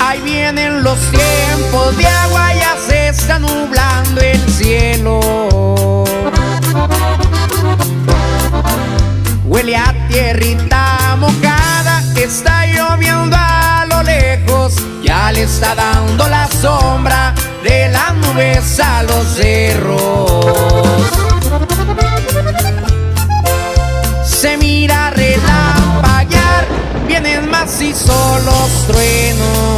Ahí vienen los tiempos de agua, ya se está nublando el cielo. Huele a tierrita mojada, está lloviendo a lo lejos. Ya le está dando la sombra de las nubes a los cerros. Se mira relampaguear, vienen macizos los truenos.